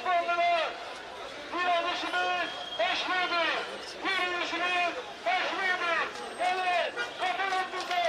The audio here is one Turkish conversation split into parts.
Osmanlılar, direnişimiz başlıyordur. Yürüyüşümüz başlıyordur. Evet, katılın bize.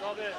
Tabii.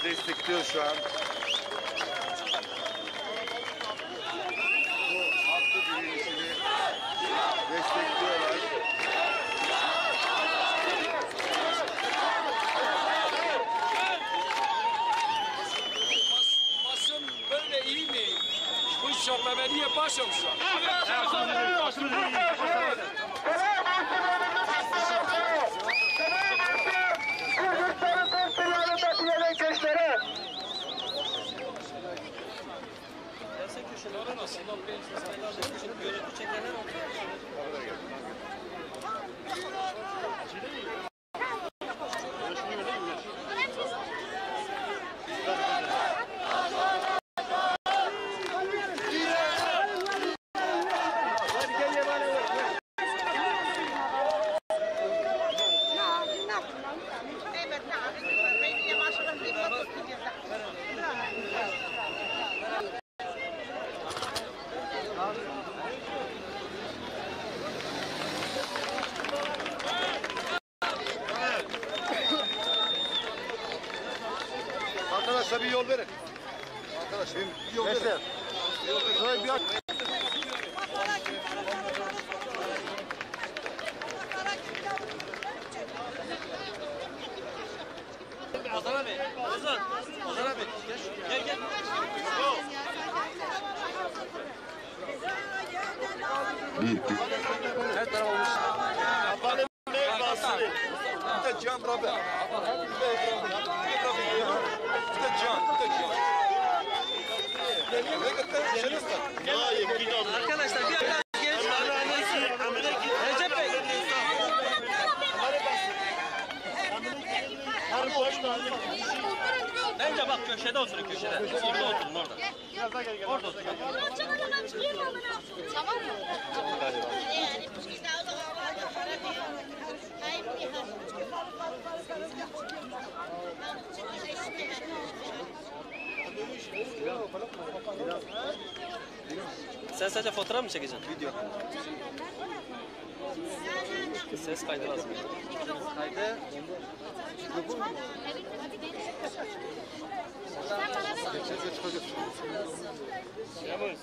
destekliyor şu an. Bu haklı direnişini destekliyorlar. Basın böyle iyi mi? Bu işlememe niye başlamışlar? Arkadaşlar bir yol verin. Arkadaşlar bir yol verin. Şuraya bir at. Ozan abi. Ozan abi. Gel gel. Her taraf olmuş. Apalım ne basın? Bir de can rabe. Bir de can. Arkadaşlar bir dakika genç Recep Bey. Bence bak köşede oturun köşede. Orada oturun orada. Orada oturun. Tamam mı? Sen sadece fotoğraf mı çekeceksin? Video. Ses kaydı lazım. Kaydı. Yavuz.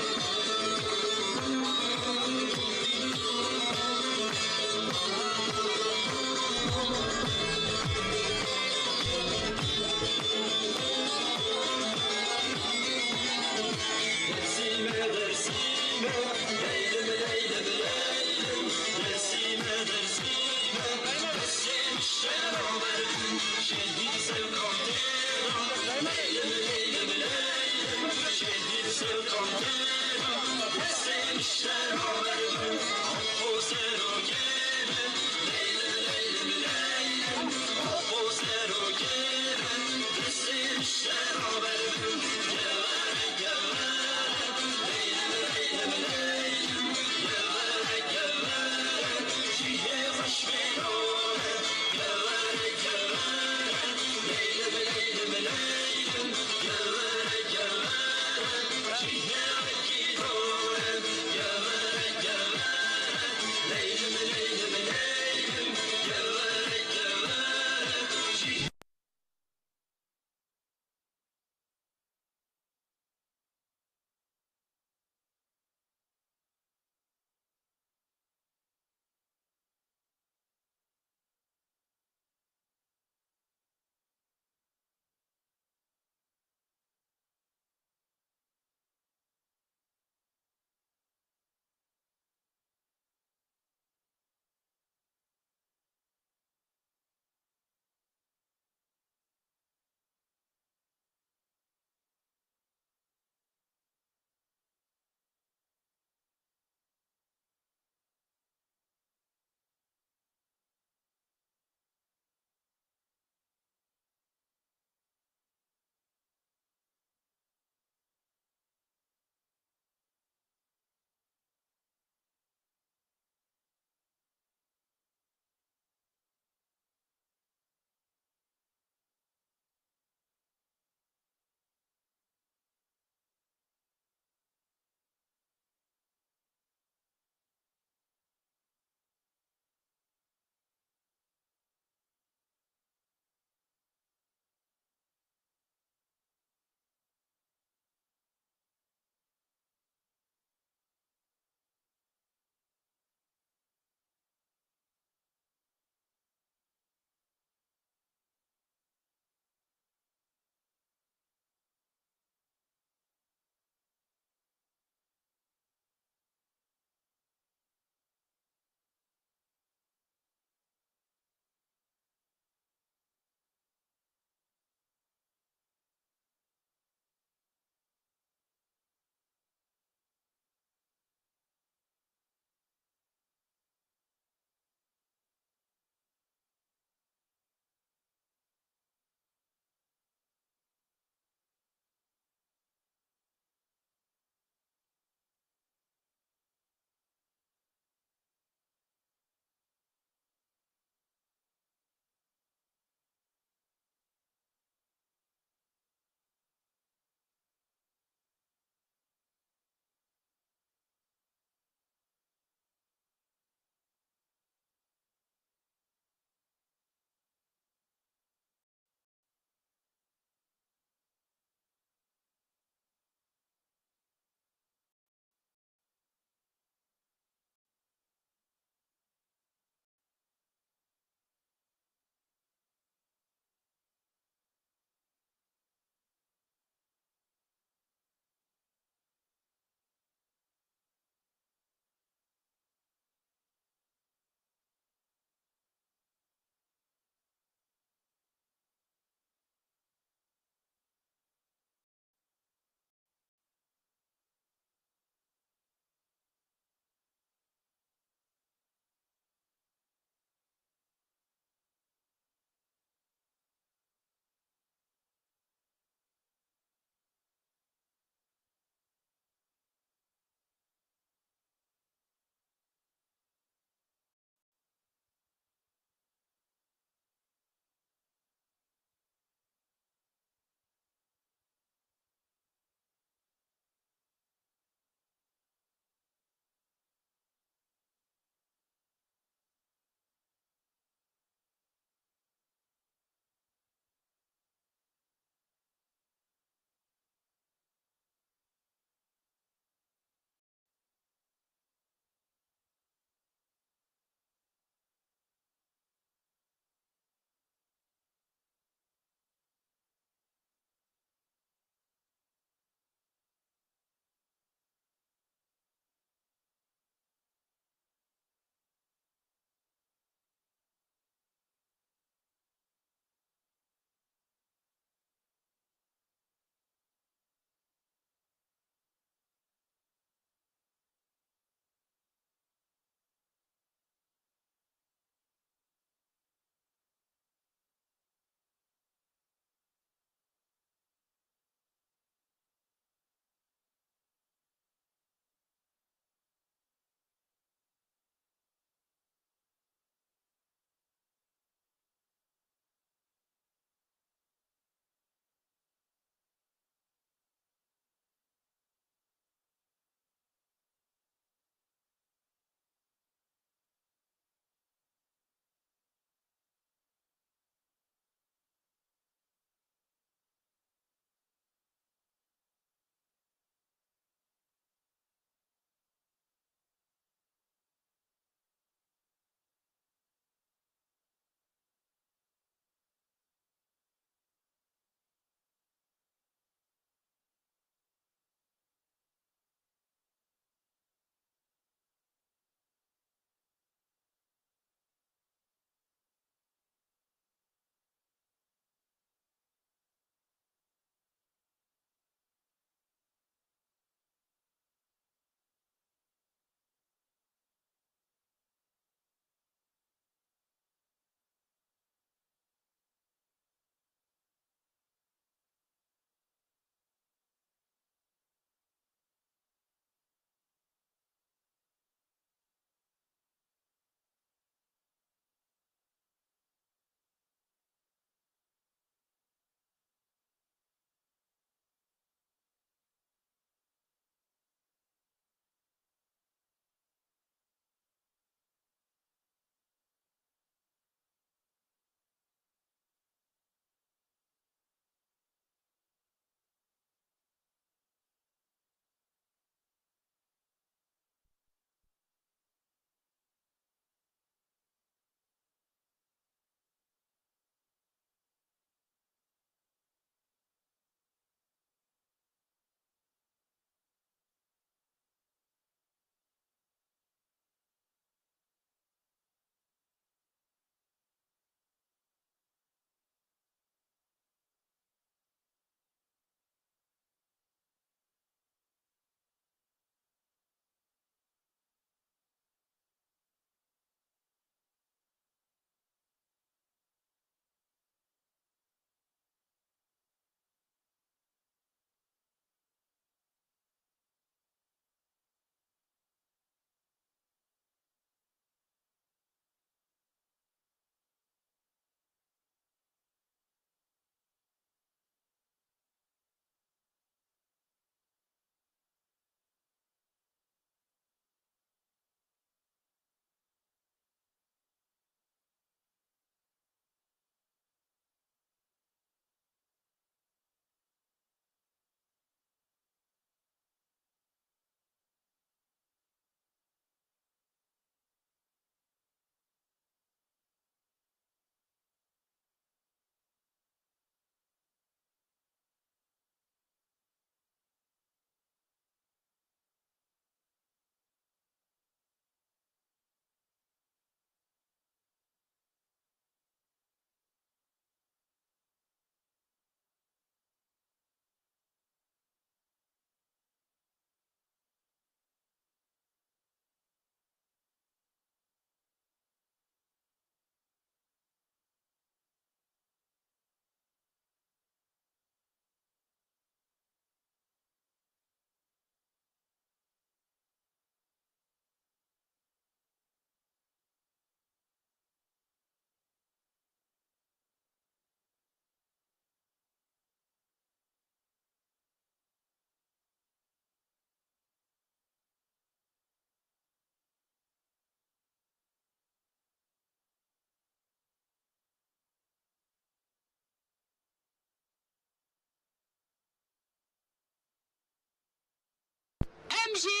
jî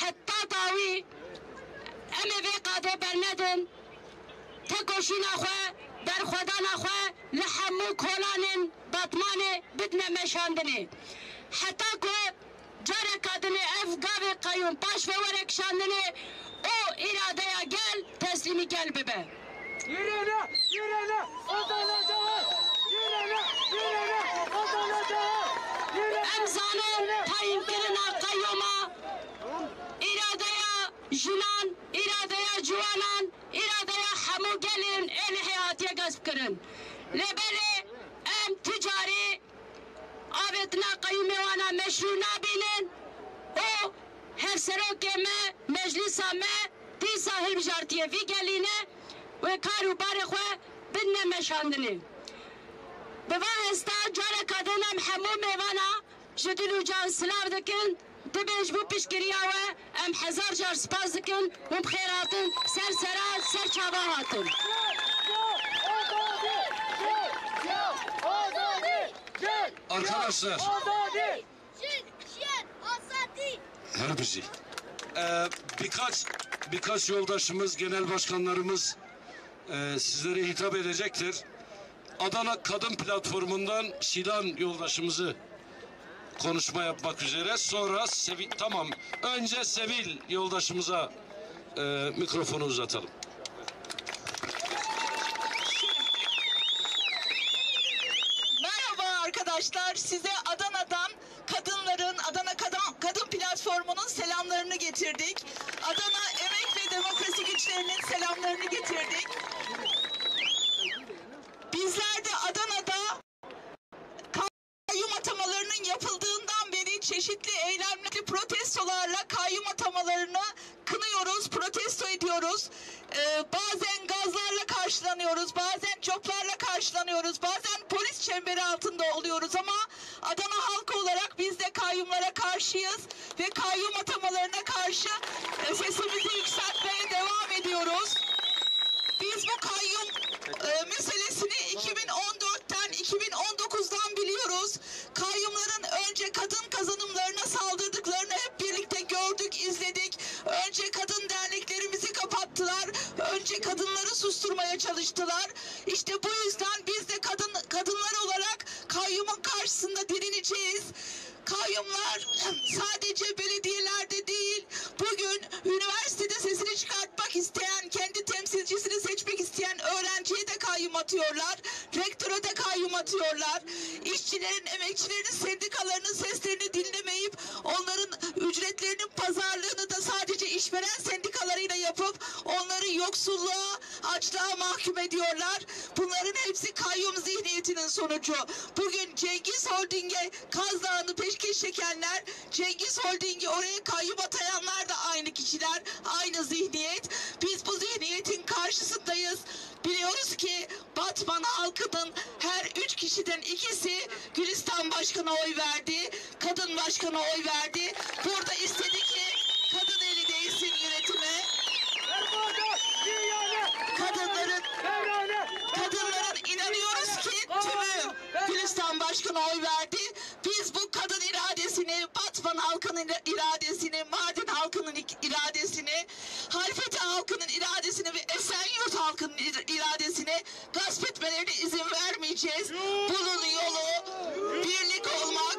heta dawî em ê vê qadê bernedin tekoşîna xwe berxwedana xwe li hemû kolanên Batmanê bidine meşandinê heta ku careka dinê ev gavê qeyûm paş ve were kişandinê o iradeya gel teslîmî gel bibe. Yürüyene, yürüyene, kazanacağız. Yürüyene, yürüyene, kazanacağız. Em zanin tayînkirina qeyûma iradeya jinan, iradeya ciwanan, iradeya hemû gelên êlî heyatiye gesp kirin. Lêbelê em ticarî avêtina qeyûmê wana meşrû nabînin û hevserokê me meclîsa me dîsa hilbijartiye vî gelîne wê kar û barê xwe bidine meşandinê. Bi van hesta careka din em hemû mêvana ji dil û can silav dikin dibêj bû piştgiriya we em hezar car spas dikin hûn bi xêr hatin ser sera ser çava hatin. Arkadaşlar, Herbici, birkaç yoldaşımız, genel başkanlarımız sizlere hitap edecektir. Adana Kadın Platformu'ndan Şilan yoldaşımızı konuşma yapmak üzere. Sonra önce Sevil yoldaşımıza mikrofonu uzatalım. Merhaba arkadaşlar, size Adana'dan Adana Kadın Platformu'nun selamlarını getirdik. Adana Emek ve Demokrasi Güçlerinin selamlarını getirdik. Bizler de Adana'da kayyum atamalarının yapıldığından beri çeşitli eylemli protestolarla kayyum atamalarını kınıyoruz, protesto ediyoruz. Bazen gazlarla karşılanıyoruz, bazen coplarla karşılanıyoruz, bazen polis çemberi altında oluyoruz ama Adana halkı olarak biz de kayyumlara karşıyız ve kayyum atamalarına karşı sesimizi yükseltmeye devam ediyoruz. Biz bu kayyum meselesini 2014'ten 2019'dan biliyoruz. Kayyumların önce kadın kazanımlarına saldırdıklarını hep birlikte gördük, izledik. Önce kadın derneklerimizi kapattılar. Önce kadınları susturmaya çalıştılar. İşte bu yüzden biz de kadınlar olarak kayyumun karşısında direneceğiz. Kayyumlar sadece belediyelerde değil, bugün üniversitede sesini çıkartmak isteyen, kendi temsilcisini seçmek isteyen öğrenciye de kayyum atıyorlar. Rektöre de kayyum atıyorlar. İşçilerin, emekçilerin, sendikalarının seslerini dinlemeyip onların ücretlerinin pazarlığını da sadece işveren sendikalarıyla yapıp onları yoksulluğa, açlığa mahkum ediyorlar. Bunların hepsi kayyum zihniyetinin sonucu. Bugün Cengiz Holding'e Kaz Dağı'nı peşkeş çekenler, Cengiz Holding'i oraya kayyum atayanlar da aynı kişiler, aynı zihniyet. Biz bu zihniyetin karşısındayız. Biliyoruz ki Batman halkının her 3 kişiden ikisi Gülistan Başkan'a oy verdi, kadın başkana oy verdi. Burada istedi ki kadın eli değsin yönetime. Kadınların inanıyoruz ki tümü Gülistan Başkan'a oy verdi. Biz bu kadın iradesini, Batman halkının iradesini, Mardin halkının iradesini, Halfeti halkının iradesini ve Esenyurt halkının iradesini gasp etmelerine izin vermeyeceğiz. Bunun yolu birlik olmak,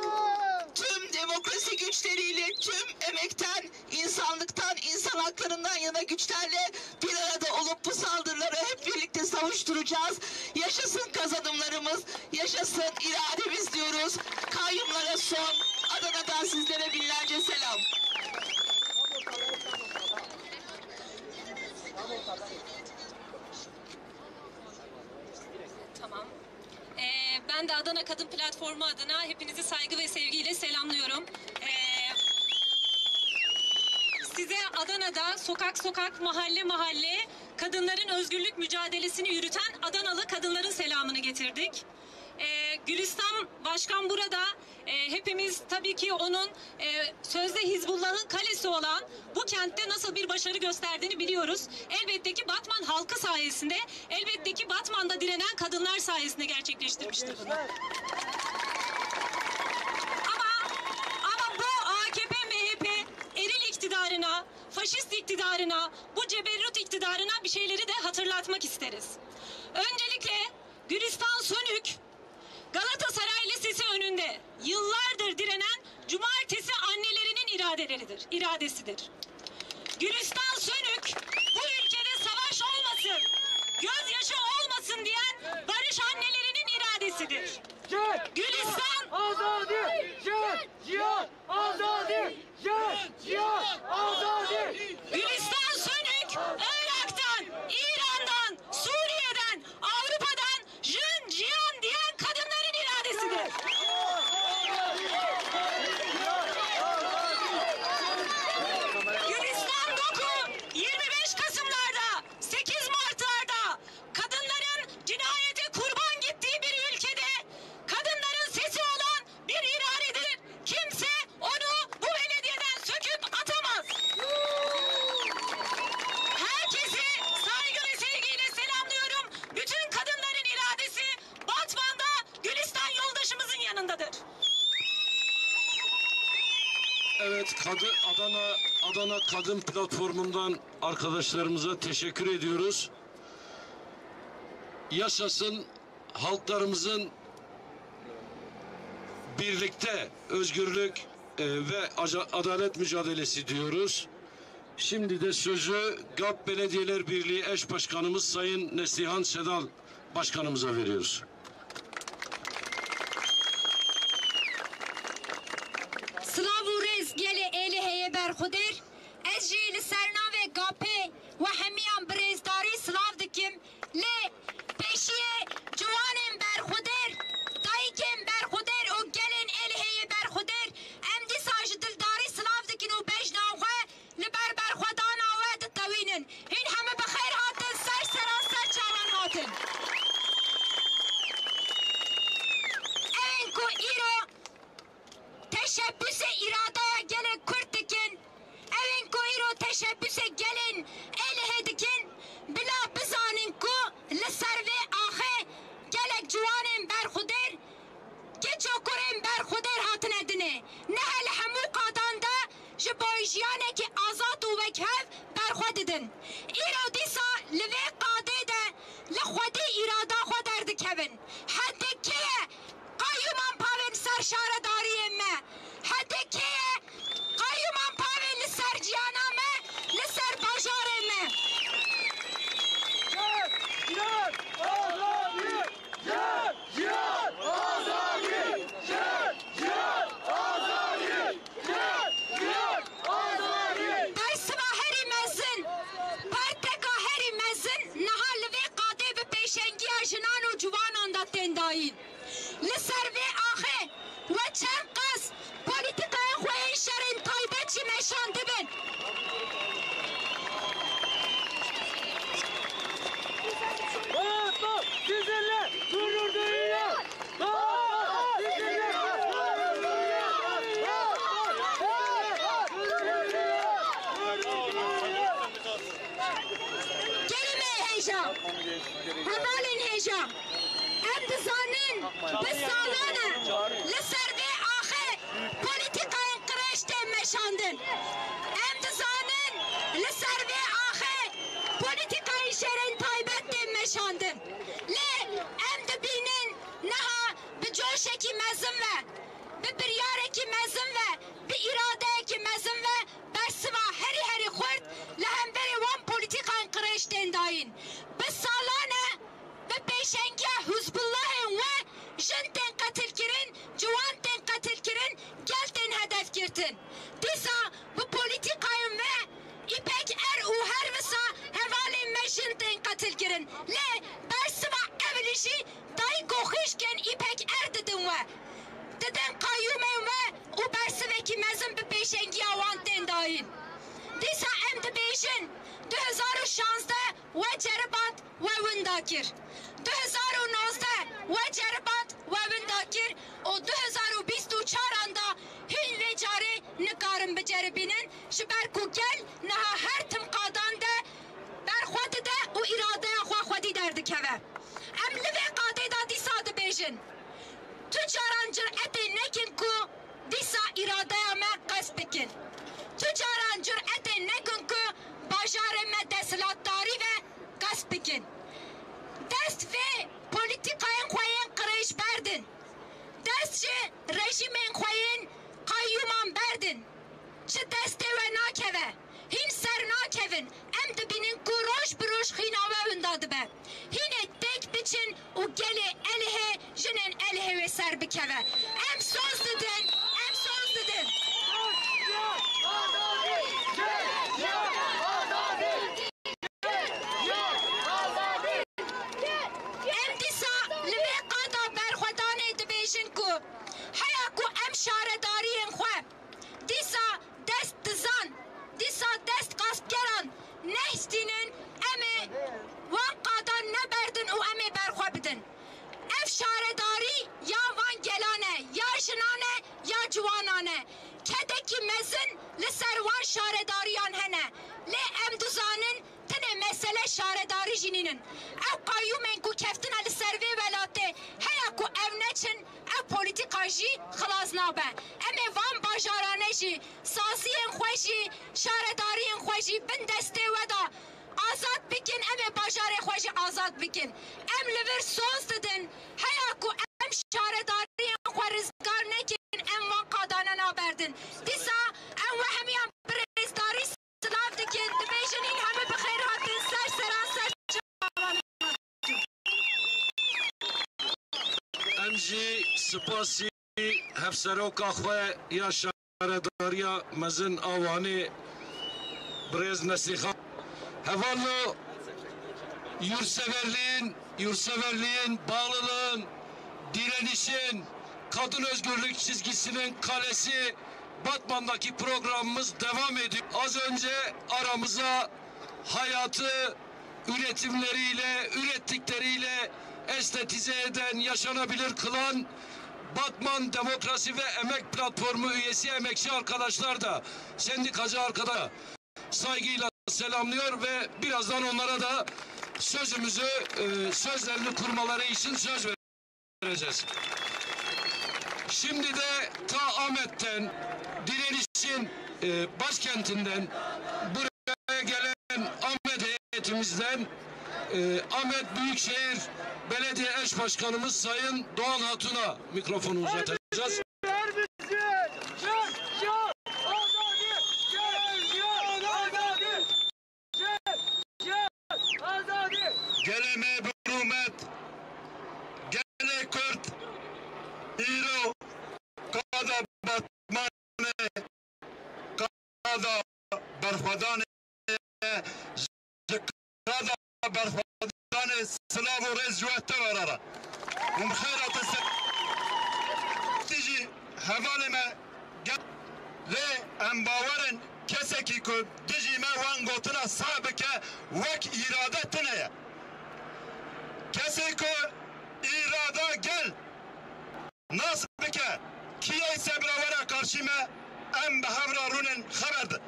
tüm demokrasi güçleriyle, tüm emekten, insanlıktan, insan haklarından yana güçlerle bir arada olup bu saldırıları hep birlikte savuşturacağız. Yaşasın kazanımlarımız, yaşasın irademiz diyoruz. Kayyumlara son. Adana'dan sizlere binlerce selam. Tamam. Ben de Adana Kadın Platformu adına hepinizi saygı ve sevgiyle selamlıyorum. Size Adana'da sokak sokak, mahalle mahalle kadınların özgürlük mücadelesini yürüten Adanalı kadınların selamını getirdik. Gülistan Başkan burada. Hepimiz tabii ki onun sözde Hizbullah'ın kalesi olan bu kentte nasıl bir başarı gösterdiğini biliyoruz. Elbette ki Batman halkı sayesinde, elbette ki Batman'da direnen kadınlar sayesinde gerçekleştirmiştir bunu. Ama bu AKP, MHP, eril faşist iktidarına, bu ceberrut iktidarına bir şeyleri de hatırlatmak isteriz. Öncelikle Gülistan Sönük, Galatasaray Lisesi önünde yıllardır direnen cumartesi annelerinin iradesidir. Gülistan Sönük, bu ülkede savaş olmasın, gözyaşı olmasın diyen barış annelerinin iradesidir. Gülistan Azadi! Cihan Azadi! Cihan Azadi! Gülistan Sönük, Irak'tan, İran'dan, Suriye'den, Avrupa'dan cihan diyen kadınların iradesidir. Gülistan Doku 25 Kasım'larda, 8 Mart'larda kadınların cinayete kurban gittiği bir ülkede kadınların sesi olan bir iradedir. Kimse onu bu belediyeden söküp atamaz. Herkesi saygı ve sevgiyle selamlıyorum. Bütün kadınların iradesi Batman'da Gülistan yoldaşımızın yanındadır. Evet, Adana Kadın Platformu'ndan arkadaşlarımıza teşekkür ediyoruz. Yaşasın halklarımızın birlikte özgürlük ve adalet mücadelesi diyoruz. Şimdi de sözü GAP Belediyeler Birliği Eş Başkanımız Sayın Neslihan Sedal Başkanımıza veriyoruz. Slavu rez gele eli heye berxuder ez jî li sernavê gapê ve hemiyan birêzdarî slav dikim lê pêşiyê ciwanên berxuder dayîkên berxuder û gelên eli heye berxuder em dîsa ji dildarî slav dikin û bejna xwe li ber berxwedana we ditewînin. Hîn heme bi xêr hatin, ser seranser çavan hatin. Evên ku îro teşebbüse iradeye gelin Kürt dikin. Evin ku îro teşebbüse gelin elihe dikin. Bila bizanin ku li ser vê axê gelek ciwanên berxuder keçokurên berxuder hatine dinê. Nehe li hemû qadan de ji bo jiyanekî azad û wekhev berxwe didin. Îro dîsa li vê qadê de li xwedî îrada xwe derdikevin. Hedê kê ye qayyûman pavên ser şaredariyên me. Hedê kê ye qayyûman pavên li ser ciyana me, li ser bajarê me. Cihan Azadi! Cihan Azadi! Cihan Azadi! Cihan Azadi! Bersiva herî mezin, perteka herî mezin niha li vê qadê bi pêşengiya jinan û ciwanan da tên dayîn. Li ser vê axê ve çend qas polîtikaya xwe ên şerên taybet jî meşan dibin. Batman sizinle gurur duyuyor! Batman sizinle gurur duyuyor! Gelime heyecan, hevalin heyecan. Em dizanin bi salane li ser vê axê polîtikayên qirêj tên meşandin. Em dizanin li ser vê axê polîtikayên şerên taybet tên meşandin. Lê em dibînin niha bi coşekî mezin ve bi biryarekî mezin ve bi iradeyekî mezin ve bersiva herî xurt li hemberî wan polîtikayên qirêj tên dayîn. Bi salane bi pêşengiya Hizbullahên we jin tên qetil kirin, ciwan tên qetil kirin, gel tên hedef girtin. Dîsa bu polîtikayên ve İpek Er û her wisa hevalên me jin tên qetil kirin. Lê bersiva ev jî dayî goxîşkên İpek Er didin we. Didin qayyûmên we û bersivekî mezin bi pêşengiya wan tên dayîn. Dîsa em dibêjin 2016 we ceribat we winda kir. 2019 we ceribat we winda kir û 2024 da hîn vê carê nikarin biceribînin ji ber ku gel niha her tim qadan de berxwe dide û îradeya xwe xwedî derdikeve. Em li vê qadê da dîsa dibêjin. Tu caran cir'etê nekin ku dîsa îradeya me qesd bikin. Tücaran cüretin nekün ku bajareme deslatdari ve gasp bikin. Dest ve politikayın koyun kırış berdin. Dest ji rejimin koyun kayyuman berdin. Çi deste ve nakeve. Hin ser nakevin. Em dibinin ku roş biroş xinave ündadı be. Hine tek biçin u geli elihe jinin elihe ve ser bikeve. Em söz dedin. Em söz dedin. Em disa lime qada berxwedane dibêjin ku heya ku em şaredariyên xwe dîsa dest dizan dîsa dest gaspgeran nehstînin em ê wan qadan neberdin û em ê berxwe bidin. Ev şaredarî ya van gelan e, ya jinan e, ya ciwanan e. Kedekî mezin li ser wan şaredariyan hene. Lê em dizanin tenê mesele şaredarî jinînin. Ew qayyûmên ku keftine li ser vê welatê heya ku ev neçin ev polîtika jî xilas nabe. Em ê van bajarane jî saziyên xwe jî şaredariyên xwe jî bin destê we da azad bikin, em ê bajarê xwe jî azad bikin. Em li vir söz didin heya ku em şaredariyên xwe rizgar nekin em van qadane naberdin. Dîsa em we hemiyan birêzdarî silav dikin dibêjin hîn hemû bi xêr hatin ser seran ser çavan. Em jî spasî hevseroka xwe ya şaredariya mezin awanê Birêz Nesîhan. Hevallo yurtseverliğin, bağlılığın, direnişin, kadın özgürlük çizgisinin kalesi Batman'daki programımız devam ediyor. Az önce aramıza hayatı ürettikleriyle estetize eden, yaşanabilir kılan Batman Demokrasi ve Emek Platformu üyesi emekçi arkadaşlar da, sendikacı arkadaşlar saygıyla selamlıyor ve birazdan onlara da sözlerini kurmaları için söz vereceğiz. Şimdi de ta Ahmet'ten, direnişin başkentinden buraya gelen Ahmet heyetimizden Ahmet Büyükşehir Belediye Eş Başkanımız Sayın Doğan Hatun'a mikrofonu uzatacağız. Gele mebrumet, gele Kürt, İro, kada Batmane, kada Berxwedane, kada Berxwedane, Slav u rez juhte verara. Umxerat tiji hevalime le embawerin keseki ku dijî me wan gotina sağ bike wek îrade tune ye. Kesê ku îrada gel nas bike kiyê sebrawera karşî me em bi hevra rûnin xeber din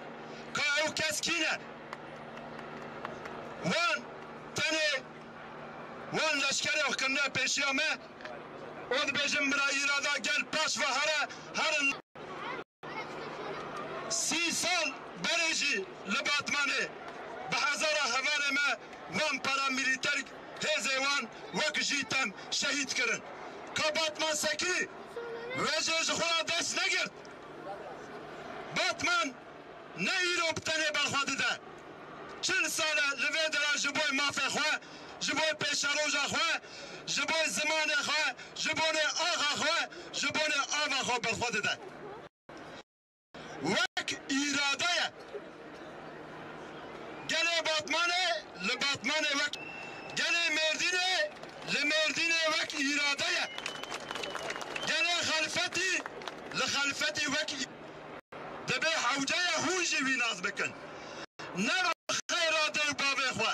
ka ew kes kî ne wan tenê wan leşkerê xwe kirine pêşiya me û dibêjin bira îrada gel paş ve herin 30 sal berê jî li Batmanê bi hezara hevalê me wan paramilîter hêzê wan wek jî tem şehîd kirin. Ka Batman sekî ve jê ji xwe dest negirt. Batman ne îro bi tenê berxwe dide. 40 sale li vê dera ji bo mafê xwe, ji bo pêşeroja xwe, ji bo zimanê xwe, ji bonê axa xwe, ji bonê ava xwe berxwe dide. Wek îradeye gelê Batmanê li Batmanê wek gelê Mêrdînê li Mêrdînê wek îradeye gelê Xelfetî li Xelfetî wek dibe hewceye hûn jî wî naz bikin ne bi xeyradê bavê xwe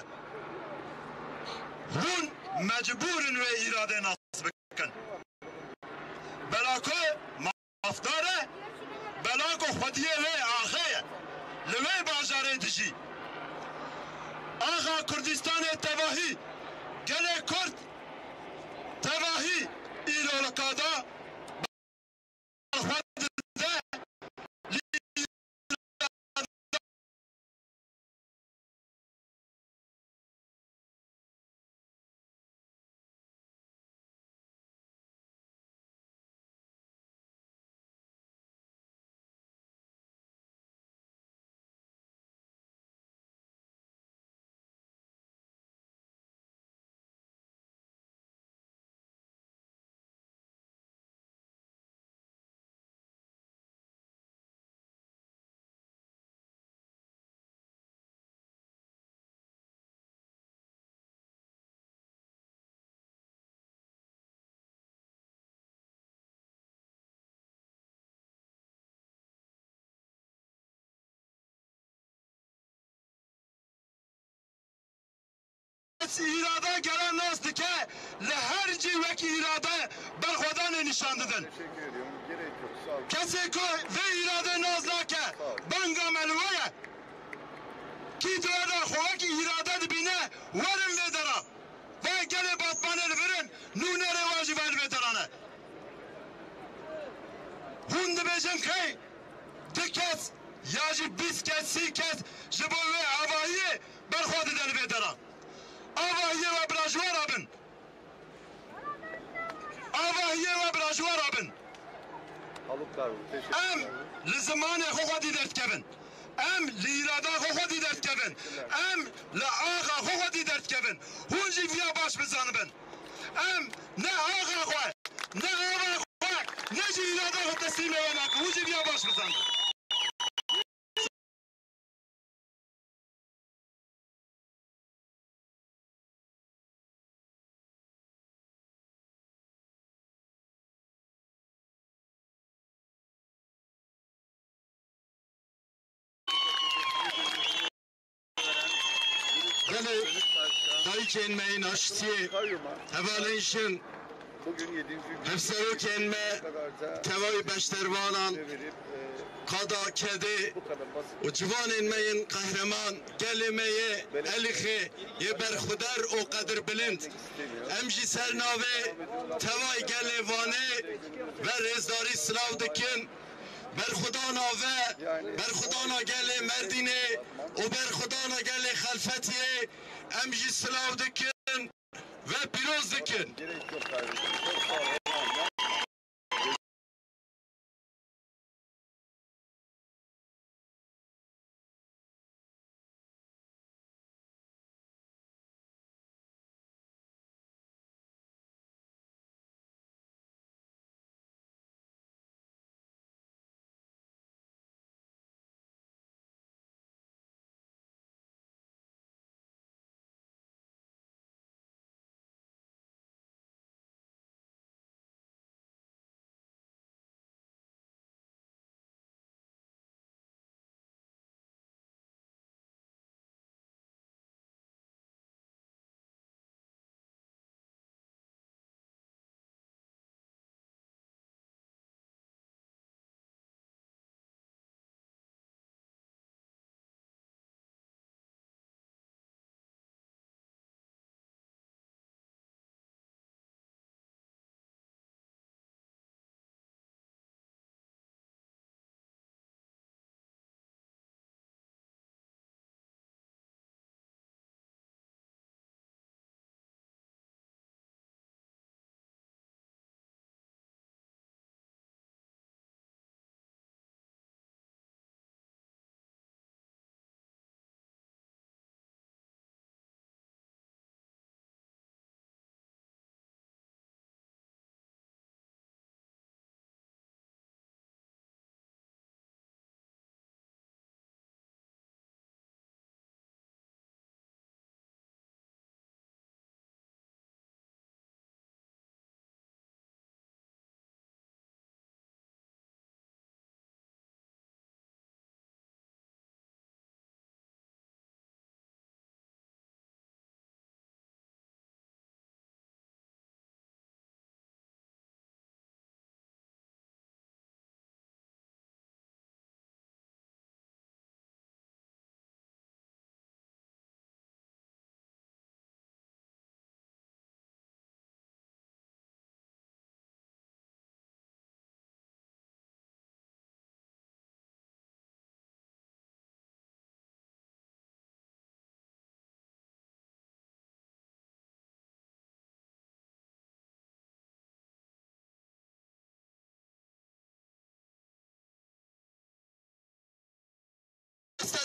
hûn mecbûrin wê îradê naz bikin bela ku mafdar e bela ku xwediyê wê axê ye li wê bajarê dijî axa Kurdistanê tevahî gelê Kurd tevahî îro li kada kes irade gelen nazdı ki leher civek irade berhodan nişandıdın. Teşekkür ediyorum. Gerek yok. Sağ olun. Kese ko ve irade nazla ki banga melvaya ki duada xovak irade dibine varın vedara ve gele batmanel verin nune revacı ver vedarane. Hunde bejim ki dikes yacı biz kes si kes jibo ve havayı berxwad edel vedara. Avahiye ve brajwar abin. Avahiye ve brajwar abin. Haluk Karlı. Teşekkür Em ederim. li zamanê xwe xwedî derdkevin. Em li îrada xwe xwedî derdkevin. Em li axa xwe xwedî derdkevin. Hûn jî viya baş bizanibin. Em ne axa xwe, ne ava xwe, ne jî îrada xwe teslîm ewe nakin. Hûn jî viya baş bizanibin. Gele dayıken meyin aştı. Kayyuma. Hevalenşin Bugün 7. gün. hevserokenme kadar da tevayı beştervanan verip kada kedi bu kadar basit. o civan inmeyin kahraman gelimeye elihi ye berxudar o kadir bilind emji sernave tevay gelevane ve rezdari sınav dikin berxudana ve berxudana gele merdine o berxudana gele halfetiye emji sınav dikin ve piroz dikin. Gerek yok kardeşim. Çok sağ olun.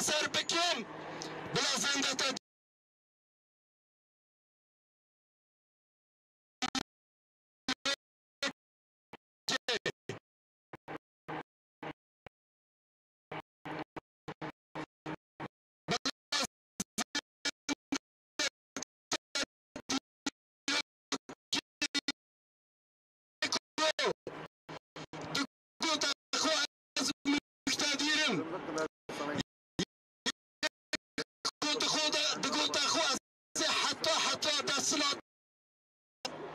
Ser bikim bilazendete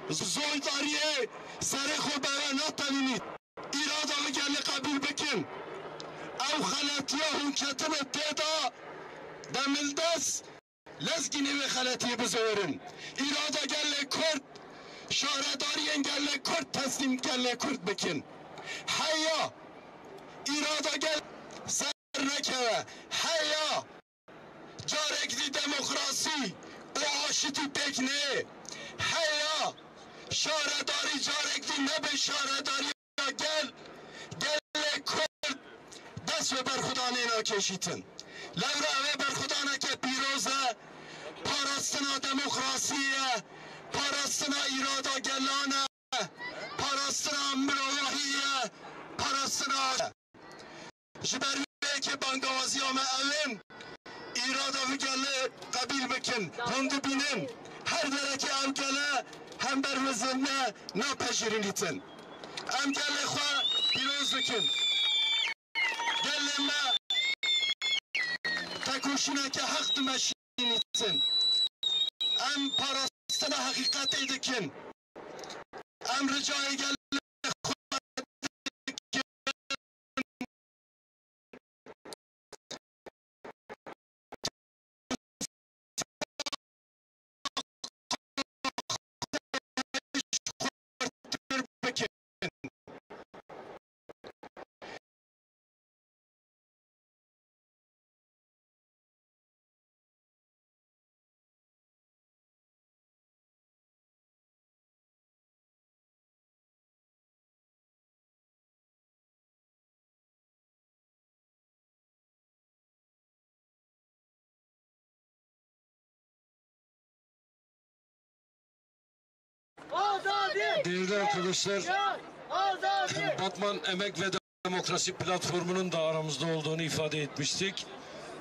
زویداریه سر خود به نتوانید ایراد گل قبول بکن او خلطی هم کتب تیدا دملدس لزگینی به خلطی بزورن ایراد گل کرد شهرداری گل کرد تسلیم گل کرد بکن حیا ایراد گل سر نکوه حیا جارکلی دموکراسی o aşıtı tekne heya şaredari carekli nebe şaredari gel kurd dest ve berhudanina keşitin levra ve berhudana ke piroze parastina demokrasiye parastina irada gelane parastina müravahiye parastina jiberve ke bangavaziyame evin İrada vügelle kabil bekin, hundu binin, her dereki evgele, hem bervizimle ne peşirin itin. Emgele khwa piroz bekin. Gelleme, tekuşine ke hak dümeşirin itin. Em parasına hakikat edikin. Em ricaya gelle Değerli arkadaşlar, Batman Emek ve Demokrasi Platformu'nun da aramızda olduğunu ifade etmiştik.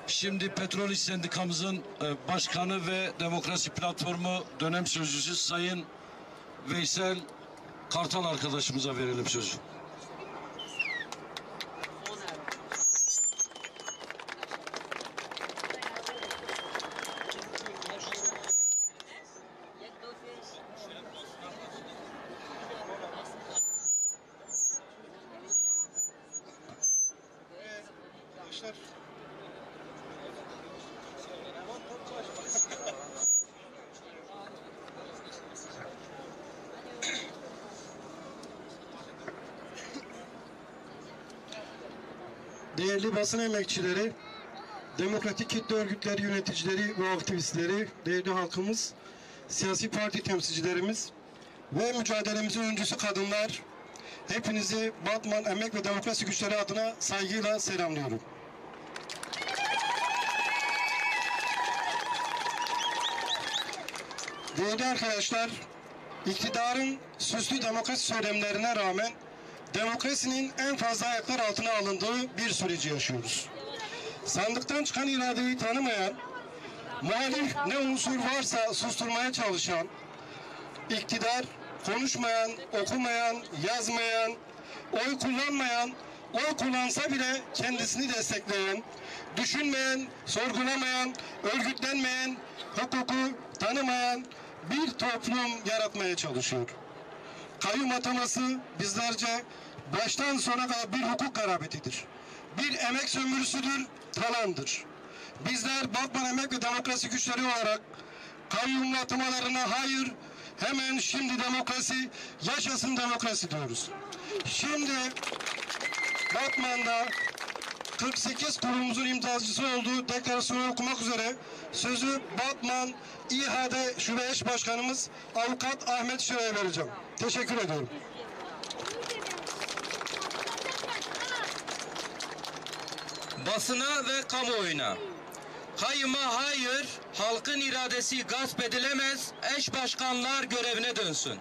Şimdi Petrol İş Sendikamızın başkanı ve Demokrasi Platformu dönem sözcüsü Sayın Veysel Kartal arkadaşımıza verelim sözü. Değerli basın emekçileri, demokratik kitle örgütleri yöneticileri ve aktivistleri, değerli halkımız, siyasi parti temsilcilerimiz ve mücadelemizin öncüsü kadınlar, hepinizi Batman Emek ve Demokrasi Güçleri adına saygıyla selamlıyorum. Değerli arkadaşlar, iktidarın süslü demokrasi söylemlerine rağmen demokrasinin en fazla ayaklar altına alındığı bir süreci yaşıyoruz. Sandıktan çıkan iradeyi tanımayan, muhalif ne unsur varsa susturmaya çalışan, iktidar konuşmayan, okumayan, yazmayan, oy kullanmayan, oy kullansa bile kendisini destekleyen, düşünmeyen, sorgulamayan, örgütlenmeyen, hukuku tanımayan bir toplum yaratmaya çalışıyor. Kayyum ataması bizlerce baştan sona kadar bir hukuk garabetidir. Bir emek sömürüsüdür, talandır. Bizler Batman Emek ve Demokrasi Güçleri olarak kayyum atamalarına hayır, hemen şimdi demokrasi, yaşasın demokrasi diyoruz. Şimdi Batman'da 48 kurumumuzun imzacısı olduğu deklarasyonu okumak üzere sözü Batman İHA'de Şube Eş Başkanımız Avukat Ahmet Şiray'a vereceğim. Teşekkür ediyorum. Basına ve kamuoyuna. Kayyuma hayır, halkın iradesi gasp edilemez, eş başkanlar görevine dönsün.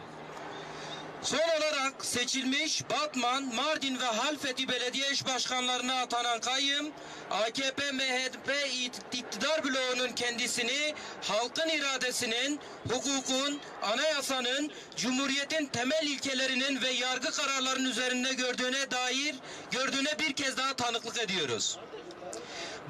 Son olarak seçilmiş Batman, Mardin ve Halfeti belediye eş başkanlarına atanan kayyum, AKP, MHP iktidar bloğunun kendisini halkın iradesinin, hukukun, anayasanın, cumhuriyetin temel ilkelerinin ve yargı kararlarının üzerinde gördüğüne bir kez daha tanıklık ediyoruz.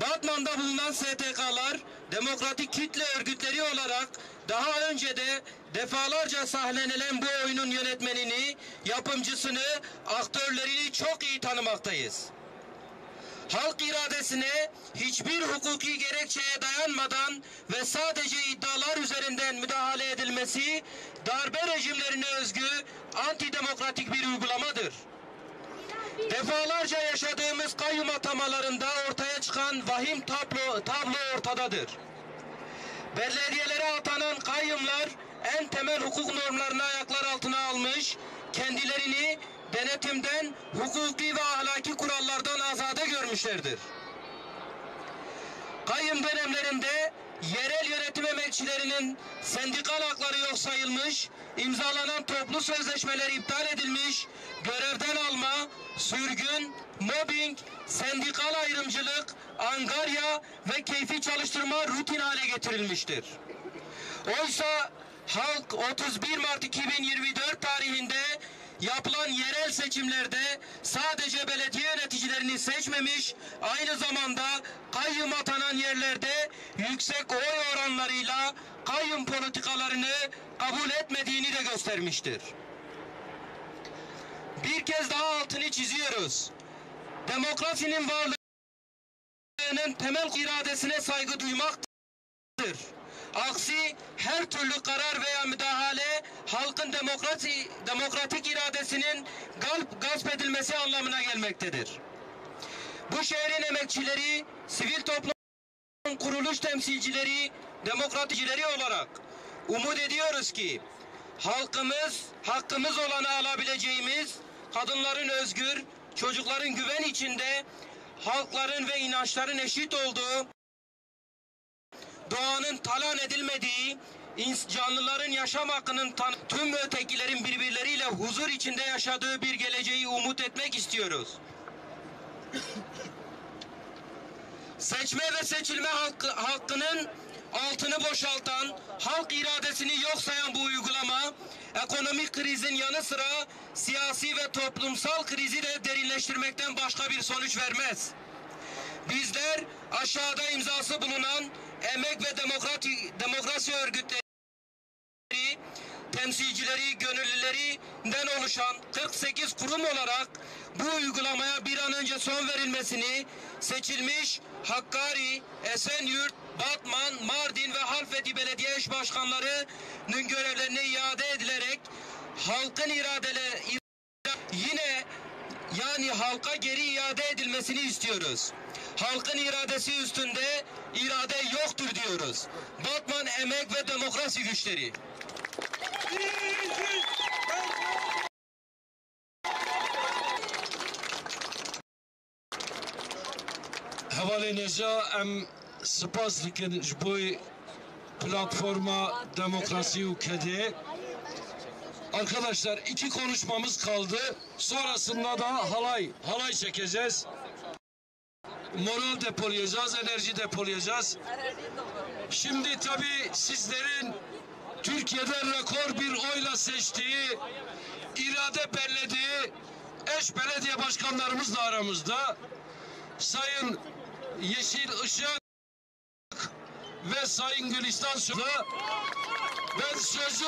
Batman'da bulunan STK'lar demokratik kitle örgütleri olarak daha önce de defalarca sahnelenen bu oyunun yönetmenini, yapımcısını, aktörlerini çok iyi tanımaktayız. Halk iradesine hiçbir hukuki gerekçeye dayanmadan ve sadece iddialar üzerinden müdahale edilmesi darbe rejimlerine özgü antidemokratik bir uygulamadır. Defalarca yaşadığımız kayyum atamalarında ortaya çıkan vahim tablo ortadadır. Belediyelere atanan kayyumlar en temel hukuk normlarını ayaklar altına almış, kendilerini denetimden, hukuki ve ahlaki kurallardan azade görmüşlerdir. Kayyum dönemlerinde yerel yönetim emekçilerinin sendikal hakları yok sayılmış, imzalanan toplu sözleşmeler iptal edilmiş, görevden alma, sürgün, mobbing, sendikal ayrımcılık, angarya ve keyfi çalıştırma rutin hale getirilmiştir. Oysa halk 31 Mart 2024 tarihinde yapılan yerel seçimlerde sadece belediye yöneticilerini seçmemiş, aynı zamanda kayyum atanan yerlerde yüksek oy oranlarıyla kayyum politikalarını kabul etmediğini de göstermiştir. Bir kez daha altını çiziyoruz. Demokrasinin varlığının temel iradesine saygı duymaktır. Aksi her türlü karar veya müdahale halkın demokratik iradesinin gasp edilmesi anlamına gelmektedir. Bu şehrin emekçileri, sivil toplum kuruluş temsilcileri, demokraticileri olarak umut ediyoruz ki halkımız hakkımız olanı alabileceğimiz, kadınların özgür, çocukların güven içinde, halkların ve inançların eşit olduğu, doğanın talan edilmediği, canlıların yaşam hakkının tüm ötekilerin birbirleriyle huzur içinde yaşadığı bir geleceği umut etmek istiyoruz. Seçme ve seçilme hakkının altını boşaltan, halk iradesini yok sayan bu uygulama, ekonomik krizin yanı sıra siyasi ve toplumsal krizi de derinleştirmekten başka bir sonuç vermez. Bizler aşağıda imzası bulunan emek ve demokrasi örgütleri, temsilcileri, gönüllülerinden oluşan 48 kurum olarak bu uygulamaya bir an önce son verilmesini seçilmiş Hakkari, Esenyurt, Batman, Mardin ve Halfeti Belediye Eş Başkanları'nın görevlerine iade edilerek halkın yine halka geri iade edilmesini istiyoruz. Halkın iradesi üstünde irade yoktur diyoruz. Batman Emek ve Demokrasi Güçleri. Hevalênêja em spas dikin ji bo platforma demokrasi û kedê. Arkadaşlar 2 konuşmamız kaldı. Sonrasında da halay çekeceğiz. Moral depolayacağız, enerji depolayacağız. Şimdi tabii sizlerin Türkiye'de rekor bir oyla seçtiği, irade bellediği eş belediye başkanlarımız da aramızda. Sayın Yeşil Işık ve Sayın Gülistan Sözü. Ben sözü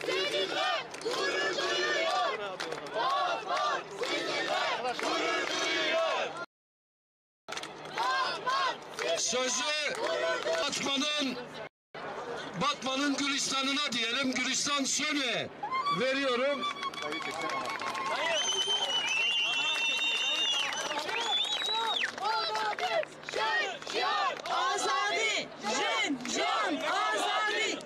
Sizinle gurur duyuyor. Batman sizinle gurur duyuyor. sözü Batman'ın Gülistan'ına diyelim, Gülistan Sönü'ye veriyorum. Azadi, can, azadi.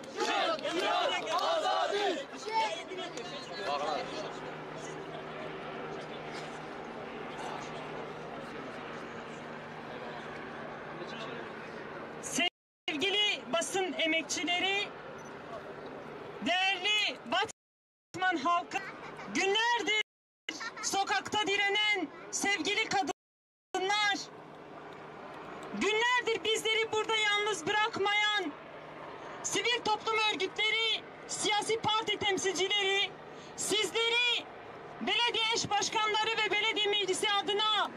Sevgili basın emekçileri, değerli Batman halkı, günlerdir sokakta direnen sevgili kadınlar, günlerdir bizleri burada yalnız bırakmayan sivil toplum örgütleri, siyasi parti temsilcileri, sizleri belediye eş başkanları ve belediye meclisi adına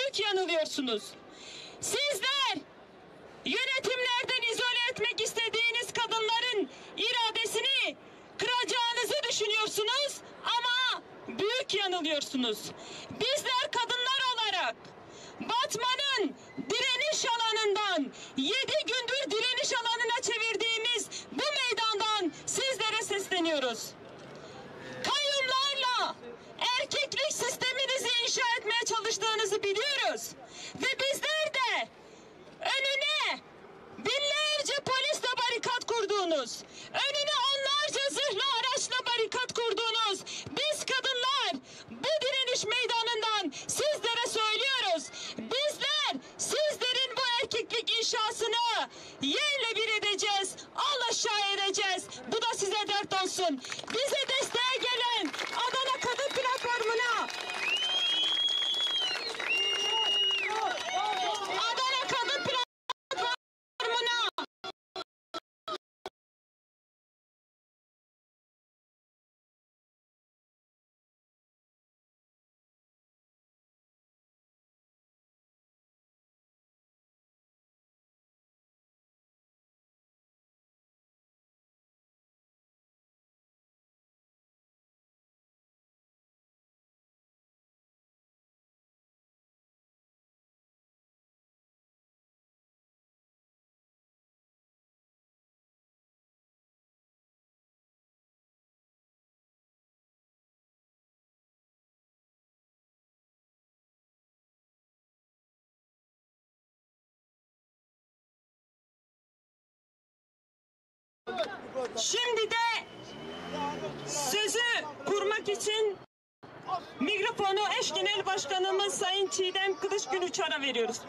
büyük yanılıyorsunuz. Sizler yönetimlerden izole etmek istediğiniz kadınların iradesini kıracağınızı düşünüyorsunuz ama büyük yanılıyorsunuz. Bizler kadınlar olarak Batman'ın direniş alanından 7 gündür direniş alanına çevirdiğimiz bu meydandan sizlere sesleniyoruz. Kayyumlarla erkeklik sisteminizi inşa etmeye çalıştığınızı biliyoruz. Ve bizler de önüne binlerce polisle barikat kurduğunuz, önüne onlarca zırhlı araçla barikat kurduğunuz biz kadınlar bu direniş meydanından sizlere söylüyoruz. Bizler sizlerin bu erkeklik inşasını yerle bir edeceğiz, alaşağı edeceğiz. Bu da size dert olsun. Bize desteğe gelen Adana Kadın Platformu'na, Adana Kadın Platformu'na şimdi de sözü kurmak için mikrofonu eş genel başkanımız Sayın Çiğdem Kılıçgün Uçar'a veriyoruz.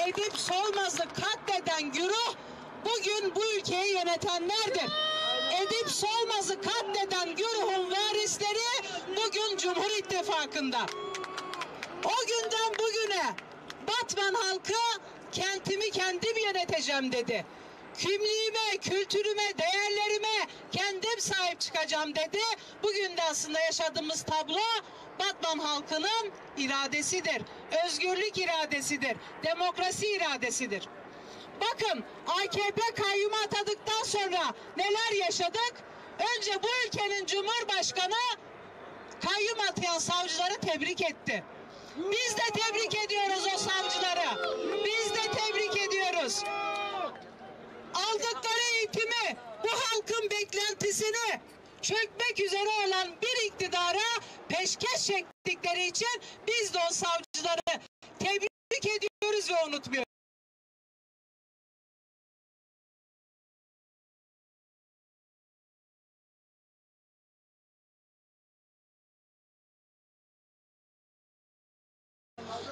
Edip Solmaz'ı katleden güruh bugün bu ülkeyi yönetenlerdir. Edip Solmaz'ı katleden güruhun varisleri bugün Cumhur İttifakı'nda. O günden bugüne Batman halkı kentimi kendim yöneteceğim dedi. Kimliğime, kültürüme, değerlerime kendim sahip çıkacağım dedi. Bugün de aslında yaşadığımız tablo Batman halkının iradesidir. Özgürlük iradesidir. Demokrasi iradesidir. Bakın AKP kayyumu atadıktan sonra neler yaşadık? Önce bu ülkenin Cumhurbaşkanı kayyum atayan savcıları tebrik etti. Biz de tebrik ediyoruz o savcıları. Biz de tebrik ediyoruz. Aldıkları eğitimi, bu halkın beklentisini çökmek üzere olan bir iktidara peşkeş çektikleri için biz de o savcıları tebrik ediyoruz ve unutmuyoruz.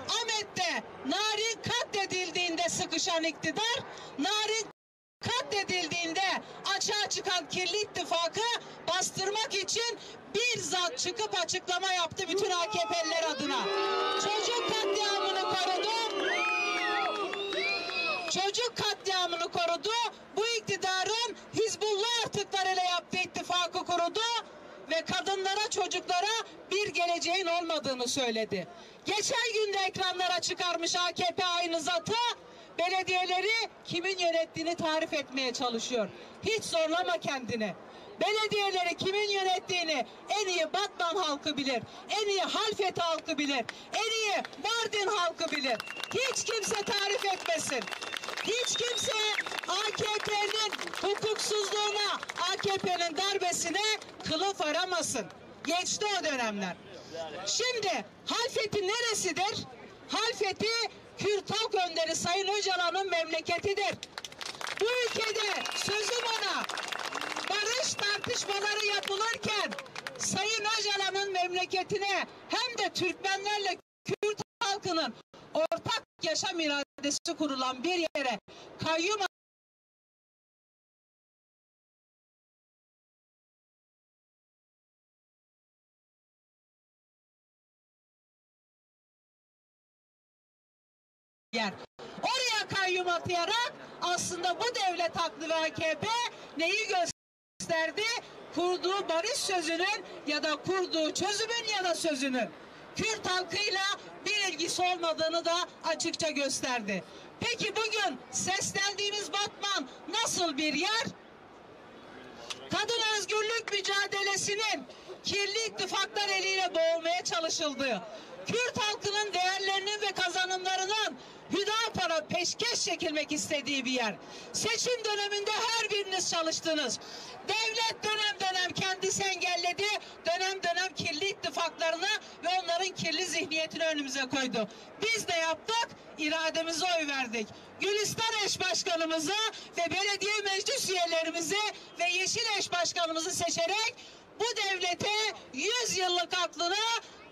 Ahmet'te Narin katledildiğinde sıkışan iktidar, Narin katledildiğinde açığa çıkan kirli ittifakı bastırmak için bizzat çıkıp açıklama yaptı bütün AKP'liler adına. Çocuk katliamını korudu. Çocuk katliamını korudu. Bu iktidarın Hizbullah artıklarıyla yaptığı ittifakı kurudu ve kadınlara, çocuklara bir geleceğin olmadığını söyledi. Geçen gün de ekranlara çıkarmış AKP aynı zatı, belediyeleri kimin yönettiğini tarif etmeye çalışıyor. Hiç zorlama kendini. Belediyeleri kimin yönettiğini en iyi Batman halkı bilir. En iyi Halfeti halkı bilir. En iyi Mardin halkı bilir. Hiç kimse tarif etmesin. Hiç kimse AKP'nin hukuksuzluğuna, AKP'nin darbesine kılıf aramasın. Geçti o dönemler. Şimdi Halfeti neresidir? Halfeti Kürt Halk Önderi Sayın Öcalan'ın memleketidir. Bu ülkede sözüm ona barış tartışmaları yapılırken Sayın Öcalan'ın memleketine hem de Türkmenlerle Kürt halkının ortak yaşam iradesi kurulan bir yere kayyum yer. Oraya kayyum atayarak aslında bu devlet haklı ve AKP neyi gösterdi? Kurduğu barış sözünün ya da kurduğu çözümün ya da sözünün Kürt halkıyla bir ilgisi olmadığını da açıkça gösterdi. Peki bugün seslendiğimiz Batman nasıl bir yer? Kadın özgürlük mücadelesinin kirli ittifaklar eliyle boğulmaya çalışıldığı, Kürt halkının değerlerinin ve kazanımlarının Hüdapar'a peşkeş çekilmek istediği bir yer. Seçim döneminde her biriniz çalıştınız. Devlet dönem dönem kendisi engelledi, dönem dönem kirli ittifaklarını ve onların kirli zihniyetini önümüze koydu. Biz de yaptık, irademize oy verdik. Gülistan eş başkanımızı ve belediye meclis üyelerimizi ve Yeşil eş başkanımızı seçerek bu devlete 100 yıllık aklına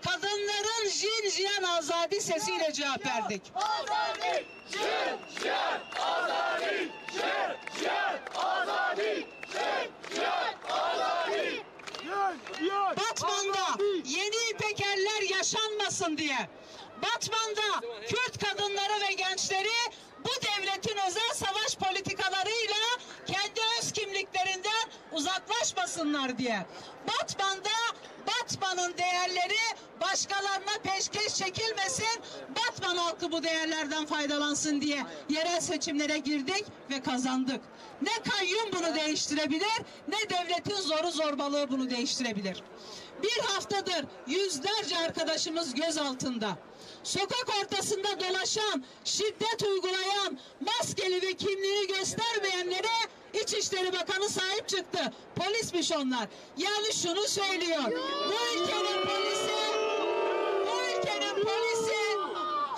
kadınların jin jiyan azadi sesiyle cevap verdik. Azadi, jin jiyan azadi, jin jiyan azadi, jin jiyan azadi. Batman'da yeni İpekerler yaşanmasın diye, Batman'da Kürt kadınları ve gençleri bu devletin özel savaş politikalarıyla kendi öz kimliklerinden uzaklaşmasınlar diye, Batman'ın değerleri başkalarına peşkeş çekilmesin, Batman halkı bu değerlerden faydalansın diye yerel seçimlere girdik ve kazandık. Ne kayyum bunu değiştirebilir, ne devletin zoru zorbalığı bunu değiştirebilir. Bir haftadır yüzlerce arkadaşımız gözaltında. Sokak ortasında dolaşan, şiddet uygulayan, maskeli ve kimliğini göstermeyenlere İçişleri Bakanı sahip çıktı. Polismiş onlar. Yani şunu söylüyor. Bu ülkenin polisi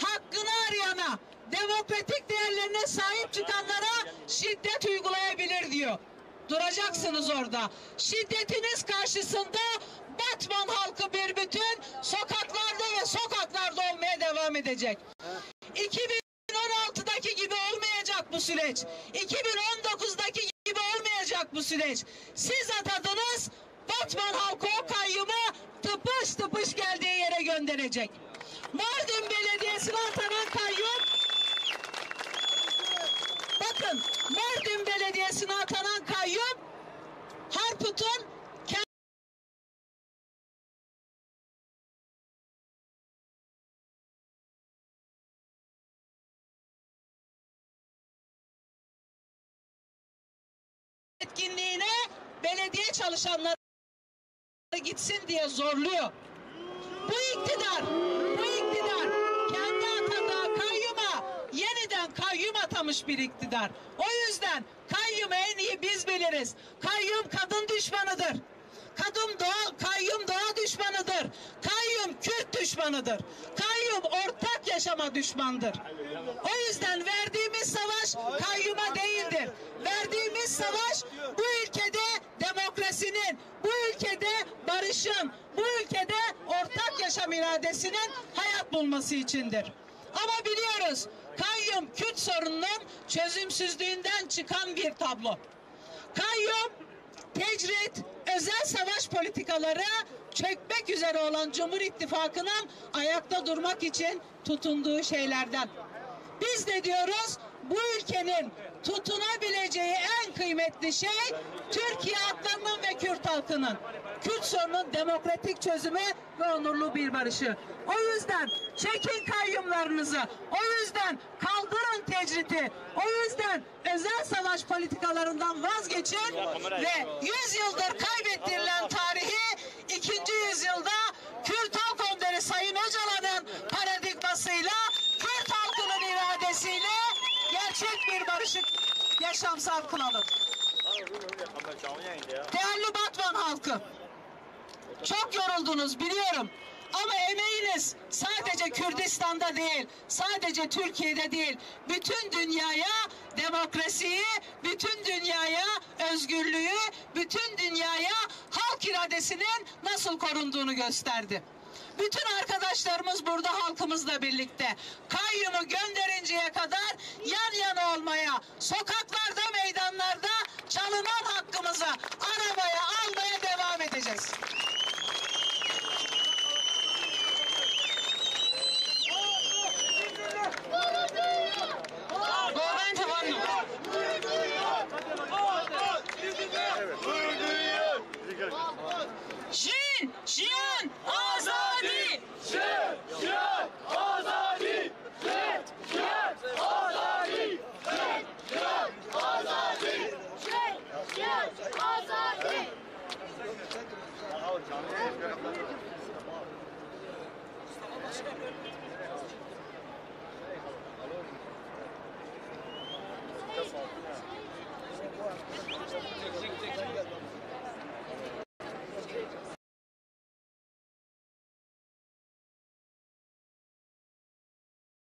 hakkını arayana, demokratik değerlerine sahip çıkanlara şiddet uygulayabilir diyor. Duracaksınız orada. Şiddetiniz karşısında Batman halkı bir bütün sokaklarda olmaya devam edecek. 2016'daki gibi olmayacak bu süreç. 2019'daki gibi olmayacak bu süreç. Siz atadınız, Batman halkı o kayyumu tıpış tıpış geldiği yere gönderecek. Mardin Belediyesi'ne atanan kayyum, bakın Mardin Belediyesi'ne atanan kayyum Harput'un etkinliğine belediye çalışanları gitsin diye zorluyor. Bu iktidar kendi atadığı kayyuma yeniden kayyum atamış bir iktidar. O yüzden kayyumu en iyi biz biliriz. Kayyum kadın düşmanıdır. Kayyum doğa düşmanıdır. Kayyum Kürt düşmanıdır. Kayyum ortak yaşama düşmandır. O yüzden verdiğimiz savaş kayyuma değildir. Verdiğimiz savaş bu ülkede demokrasinin, bu ülkede barışın, bu ülkede ortak yaşam iradesinin hayat bulması içindir. Ama biliyoruz kayyum Kürt sorununun çözümsüzlüğünden çıkan bir tablo. Kayyum, tecrit, özel savaş politikaları çökmek üzere olan Cumhur İttifakı'nın ayakta durmak için tutunduğu şeylerden. Biz de diyoruz bu ülkenin tutunabileceği en kıymetli şey Türkiye halklarının ve Kürt halkının, Kürt sorunun demokratik çözümü ve onurlu bir barışı. O yüzden çekin kayyumlarınızı, o yüzden kaldırın tecriti, o yüzden özel savaş politikalarından vazgeçin ve 100 yıldır kaybettirilen tarihi 2. yüzyılda Kürt Halk Önderi Sayın Öcalan'ın paradigmasıyla, Kürt halkının iradesiyle gerçek bir barışık yaşam kılalım. Değerli Batman halkı, çok yoruldunuz biliyorum. Ama emeğiniz sadece Kürdistan'da değil, sadece Türkiye'de değil, bütün dünyaya demokrasiyi, bütün dünyaya özgürlüğü, bütün dünyaya halk iradesinin nasıl korunduğunu gösterdi. Bütün arkadaşlarımız burada halkımızla birlikte. Kayyumu gönderinceye kadar yan yana olmaya, sokaklarda, meydanlarda çalınan hakkımızı aramaya, almaya devam edeceğiz. Jin, Jiyan, Azadi! Jin, Jiyan, Azadi! Jin, Jiyan, Azadi! Jin, Jiyan, Azadi! Jin, Jiyan, Azadi! Mustafa.